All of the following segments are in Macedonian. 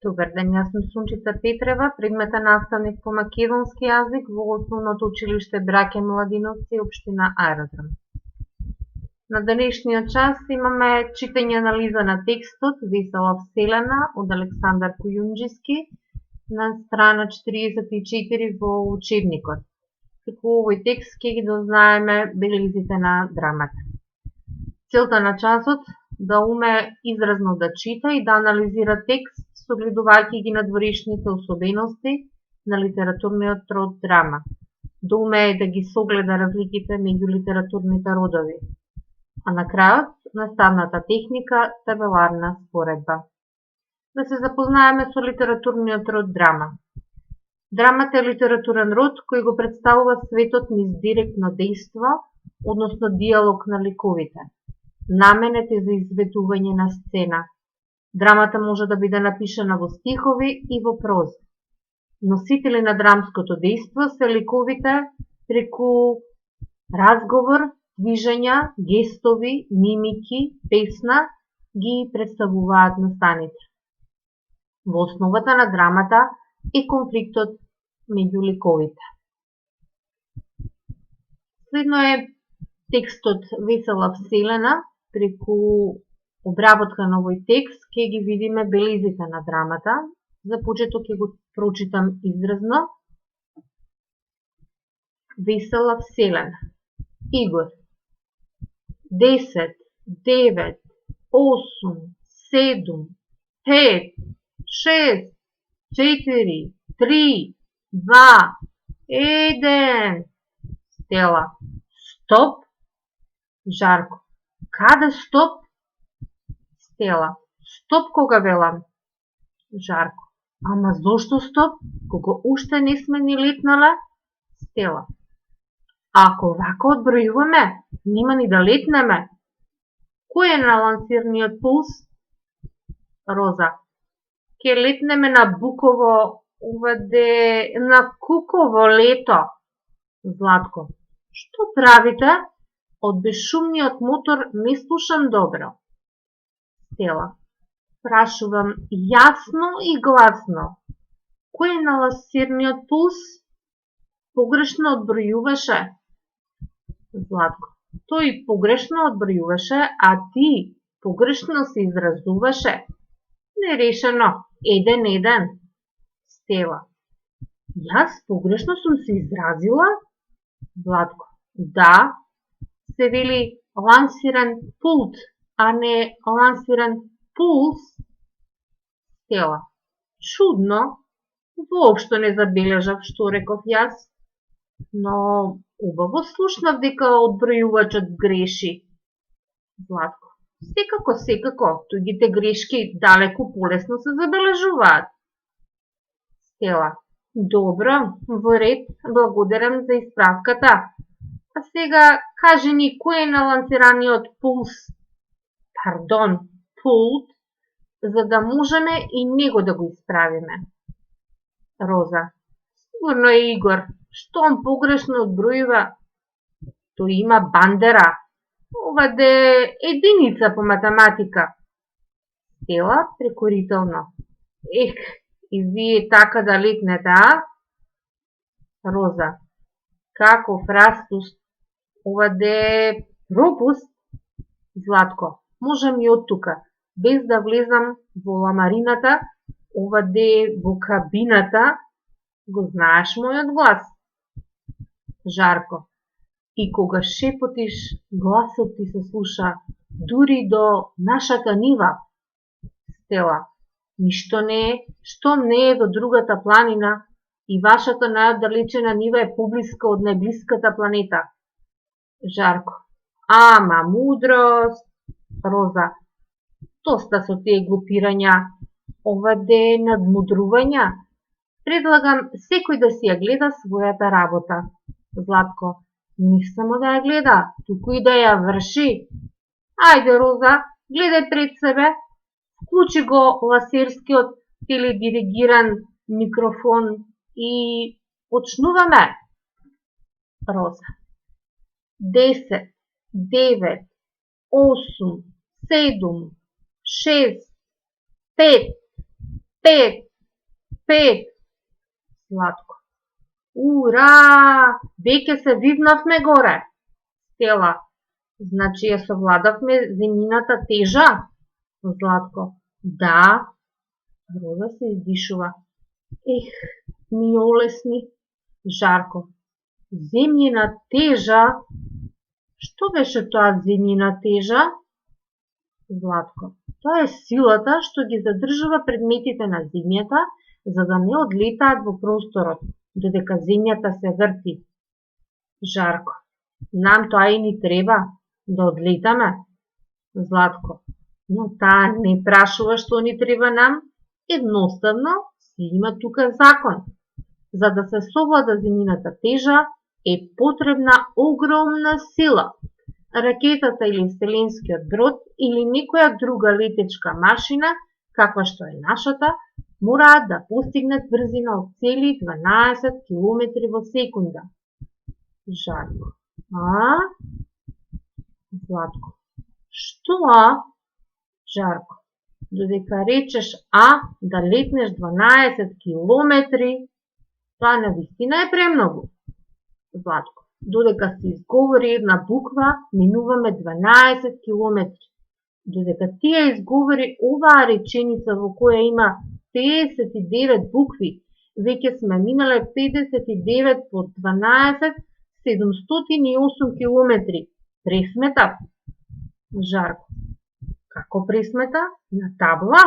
Добар ден, јас сум Сунчица Петрева, предметен наставник по македонски јазик во Основното училиште Браќе Младиновци, општина Аеродром. На денешниот час имаме читање и анализа на текстот Весела вселена од Александар Кујунџиски на страна 44 во учебникот. Преку овој текст ќе ги дознаеме белезите на драмата. Целта на часот да уме изразно да чита и да анализира текст согледувајќи ги надворешните особености на литературниот род драма, да умее да ги согледа разликите меѓу литературните родови, а на крајот наставната техника табеларна споредба. Да се запознаеме со литературниот род драма. Драмата е литературен род кој го представува светот низ директно дејство, односно диалог на ликовите. Наменет е за изведување на сцена. Драмата може да биде напишана во стихови и во проза. Носители на драмското дејство се ликовите преку разговор, движења, гестови, мимики, песна ги представуваат настаните. Во основата на драмата е конфликтот меѓу ликовите. Следно е текстот Весела вселена. Преку обработка на овој текст ќе ги видиме белезите на драмата. За почеток ќе го прочитам изразно. Весела вселена. Игор. 10, 9, 8, 7, 5, 6, 4, 3, 2, 1. Стела. Стоп. Жарко. Каде стоп? Стела. Стоп кога велам. Жарко. Ама зошто стоп? Кога уште не сме ни летнале? Стела. Ако вака одбројуваме, нема ни да летнеме. Кој е на лансирниот пулс? Роза. Ке летнеме на буково, на куково лето. Златко. Што правите? Од безшумниот мотор не слушам добро. Стела. Прашувам јасно и гласно. Кој е на лансирниот пулс? Погрешно одбројуваше. Златко. Тој погрешно одбројуваше, а ти погрешно се изразуваше. Нерешено. 1-1. Стела. Јас погрешно сум се изразила? Златко. Да, се вели лансиран пулт, а не лансиран пулс. Стела. Чудно. Воопшто не забележав што реков јас, но убаво слушнав дека одбројувачот греши. Златко. Секако, туѓите грешки далеку полесно се забележуваат. Стела. Добро, во ред, благодарам за исправката. А сега кажи ни кој е на лансираниот пулс, пардон, пулт, за да можеме и него да го исправиме. Роза. Сигурно е Игор, штом погрешно одбројува, тој има бандера. Ова де единица по математика. Стела прекорително. И вие така да летнете, а? Роза. Каков распуст? Ова де пропуст? Златко. Можам и од тука, без да влезам во ламарината, ова де во кабината, го знаеш мојот глас. Жарко. И кога шепотиш, гласот ти се слуша дури до нашата нива. Стела. Ништо не е, штом не е до другата планина и вашата најоддалечена нива е поблиска од најблиската планета. Жарко. Ама мудрост. Роза. Доста со тие глупирања, ова де надмудрувања. Предлагам секој да си ја гледа својата работа. Златко. Не само да ја гледа, туку и да ја врши. Ајде, Роза, гледај пред себе. Вклучи го ласерскиот теледиригиран микрофон и почнуваме. Роза. 10, 9, 8, 7, 6, 5, 5, 5. Златко. Ура! Веќе се вивнавме горе. Стела. Значи ја совладавме земјината тежа? Златко. Да. Роза се издишува. Ех, ми олесни. Жарко. Земјина тежа? Што беше тоа земјина тежа? Златко. Тоа е силата што ги задржува предметите на земјата за да не одлетаат во просторот, додека земјата се врти. Жарко. Нам тоа и ни треба, да одлетаме. Златко. Но таа не прашува што ни треба нам, едноставно си има тука закон. За да се совлада земјината тежа е потребна огромна сила. Ракетата или вселенскиот брод или некоја друга летечка машина, каква што е нашата, мораат да постигнат брзина од цели 12 км во секунда. Жарко. А? Златко. Што а? Жарко. Додека речеш а да летнеш 12 километри, тоа навистина е премногу. Златко. Додека се изговори една буква, минуваме 12 километри. Додека ти ја изговори оваа реченица во која има 59 букви, веќе сме минале 59 по 12, 708 километри. Пресмета? Жарко. Како пресмета? На табла?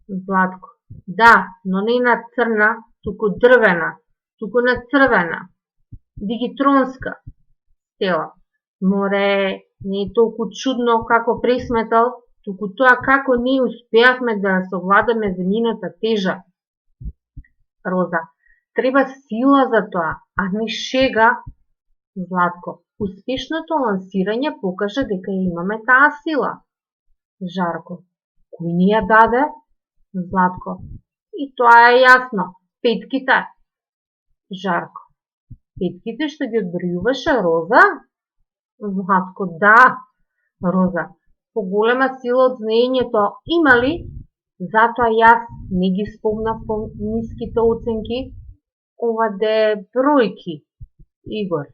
Златко. Да, но не на црна, туку дрвена, туку на црвена. Дигитронска. Стела. Море, не е толку чудно како пресметал, туку тоа како ние успеавме да совладаме земјината тежа. Роза. Треба сила за тоа, а не шега. Златко. Успешното лансирање покажа дека имаме таа сила. Жарко. Кој ни ја даде? Златко. И тоа е јасно. Петките. Жарко. Петките што ги одбројуваше Роза? Златко. Да. Роза. Поголема сила од знаењето има ли? Затоа јас не ги спомнав по ниските оценки. Ова де бројки. Игор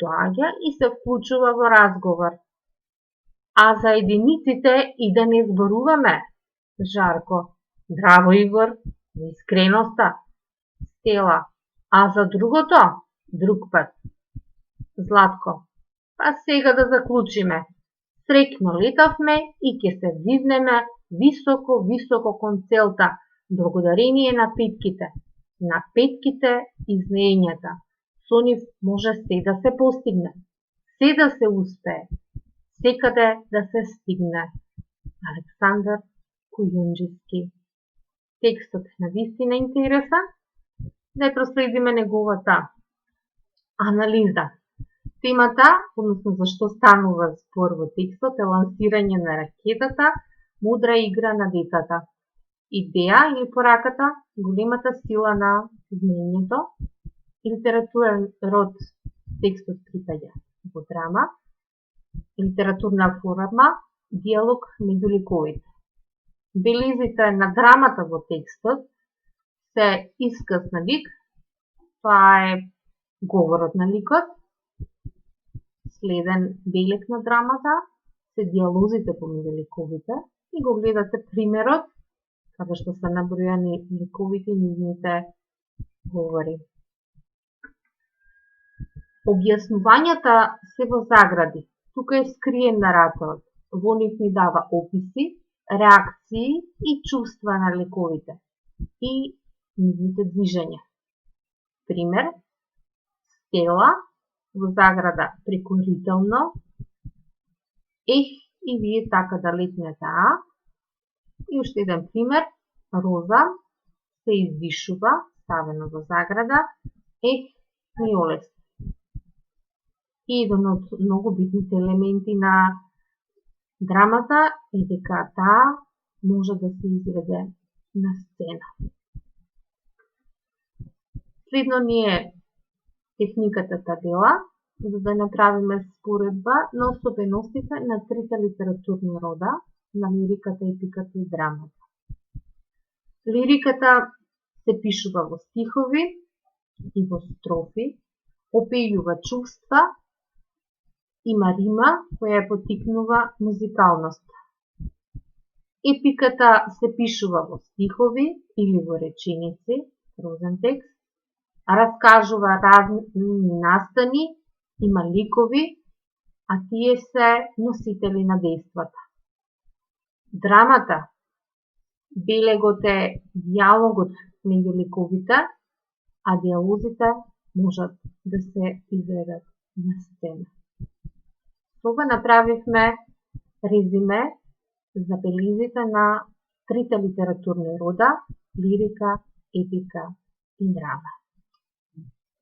доаѓа и се вклучува во разговор. А за единиците и да не зборуваме. Жарко. Браво, Игор, за искреноста. Стела. А за другото? Друг пат. Златко. Па сега да заклучиме. Среќно летавме и ќе се вивнеме високо кон целта, благодарение на петките. На петките и знаењата. Со нив може се да се постигне. Се да се успее. Секаде да се стигне. Александар Кујунџиски. Текстот навистина интересен. Да проследиме неговата анализа. Темата, односно зашто станува збор во текстот, е лансирање на ракетата, мудра игра на децата. Идеја или пораката, големата сила на знаењето, литературен род, текстот припаѓа во драма, литературна форма, диалог меѓу ликовите. Белезите на драмата во текстот се исказ на лик, тоа е говорот на ликот, следен белег на драмата, се диалозите помеѓу ликовите и го гледате примерот, каде што се набројани ликовите и нивните говори. Објаснувањата се во загради. Тука е скриен нараторот. Во нив ни дава описи, реакции и чувства на ликовите и нивните движења. Пример, Стела, во заграда прекорително, ех и вие така да летнете, а? И уште еден пример, Роза се издишува, ставено во заграда, ех ми олесни. И еден од многу битните елементи на драмата е дека таа може да се изведе на сцена. Следно ни е техниката табела, за да направиме споредба на особеностите на трите литературни рода, на лириката, епиката и драмата. Лириката се пишува во стихови и во строфи, опијува чувства, има рима која поттикнува музикалност. Епиката се пишува во стихови или во реченици, прозен текст, раскажува разни настани, има ликови, а тие се носители на дејствата. Драмата, белегот е дијалогот меѓу ликовите, а дијалозите можат да се изведат на сцена. Со ова направивме резиме за белезите на трите литературни рода: лирика, епика и драма.